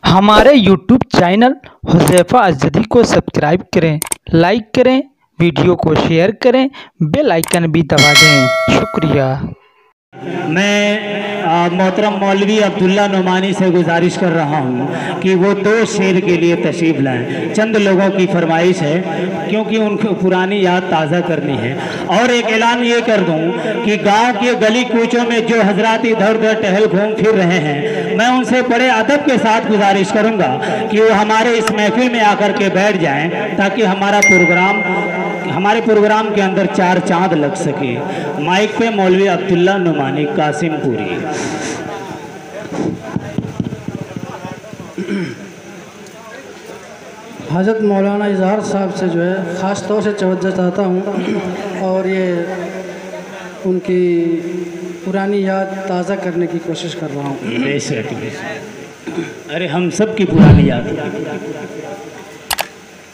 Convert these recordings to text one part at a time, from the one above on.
हमारे YouTube channel Huzaifa अज़दी को subscribe करें, लाइक करें, वीडियो को शेयर करें, बेल आइकन भी दबा दें। शुक्रिया। मैं मोहतरम मौलवी अब्दुल्ला नुमानी से गुजारिश कर रहा हूँ कि वो 2 शेर के लिए तशरीफ़ लाएं। चंद लोगों की फरमाइश है क्योंकि उनको पुरानी याद ताज़ा करनी है। और एक ऐलान ये कर दूँ कि गांव के गली कूचों में जो हजरात इधर उधर टहल घूम फिर रहे हैं, मैं उनसे बड़े अदब के साथ गुजारिश करूँगा कि वो हमारे इस महफिल में आकर के बैठ जाएँ ताकि हमारे प्रोग्राम के अंदर 4 चांद लग सके। माइक पे मौलवी अब्दुल्ला नुमानी कासिमपुरी। हज़रत मौलाना इजहार साहब से जो है ख़ास तौर से तवज्जो चाहता हूँ और ये उनकी पुरानी याद ताज़ा करने की कोशिश कर रहा हूँ। बेशक, अरे हम सब की पुरानी याद।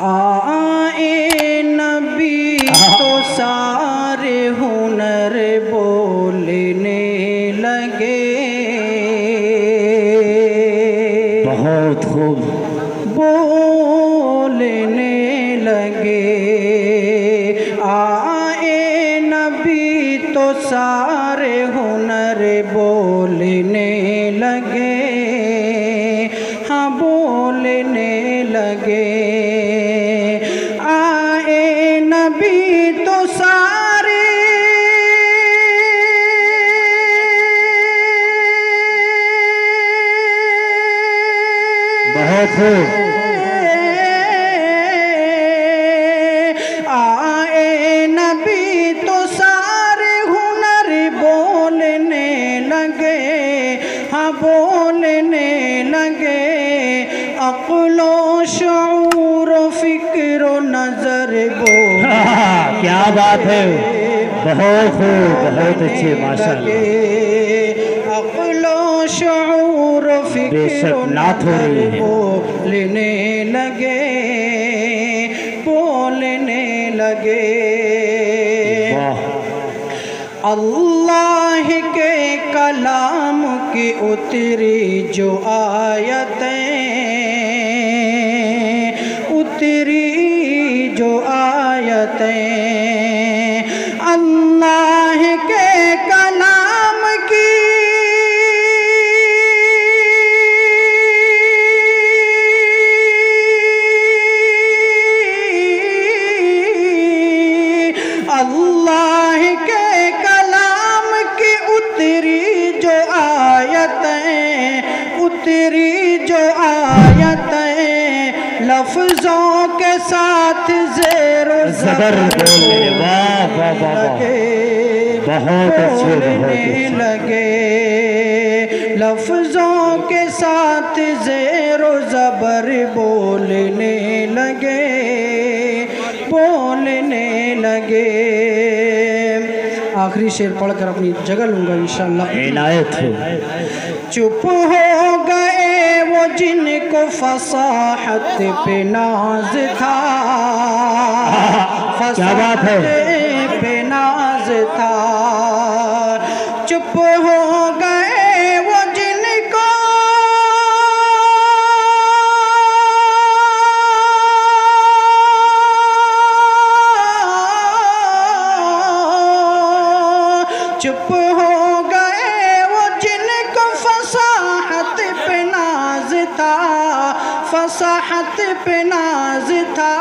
आए नबी तो सारे हुनर बोलने लगे, बहुत खूब बोलने लगे। आए नबी तो सारे हुनर बोलने लगे, हाँ बोलने लगे। आए नबी तो सारे बहुत खूब। आए नबी तो सारे हुनर बोलने लगे, हाँ बोलने लगे। अक़्लो शऊर फ़िक्र नज़र बोल। क्या बात है, बहुत खूब, बहुत अच्छे, माशाअल्लाह। अक़्लो शऊर फ़िक्र नात हो रही है। बोलने लगे, बोलने लगे। अल्लाह के कलाम की उतरी जो आयतें, उतरी जो आयतें, अल्लाह के कलाम की अल्लाह के कलाम की उतरी जो आयतें, उतरी जो आयतें, लफ्ज़ों के साथ ज़ेरो ज़बर बोलने। वाह वाह वाह वाह, बहुत अच्छे, बोलने लगे। लफ्ज़ों के साथ ज़ेरो ज़बर बोलने लगे, बोलने लगे। आखिरी शेर पढ़कर अपनी जगह लूँगा इंशाअल्लाह। इनायत हो। चुप हो गए वो जिनको फसाहत पे नाज था, क्या बात है, फसाहत पे नाज था। चुप हो गए वो जिनको चुप हो गए वो जिनको फसाहत पे नाज था, फसाहत पे नाज था।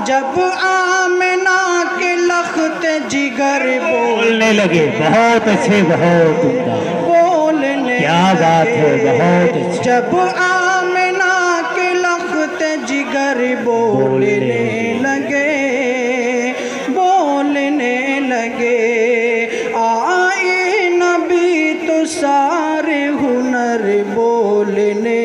जब आमिना के लख्त जिगर बोलने लगे। बहुत अच्छे, बहुत उम्दा, बोलने, क्या बात है, बहुत अच्छे। जब आमिना के लख्त जिगर बोलने लगे, बोलने लगे। आए नबी तो सारे हुनर बोलने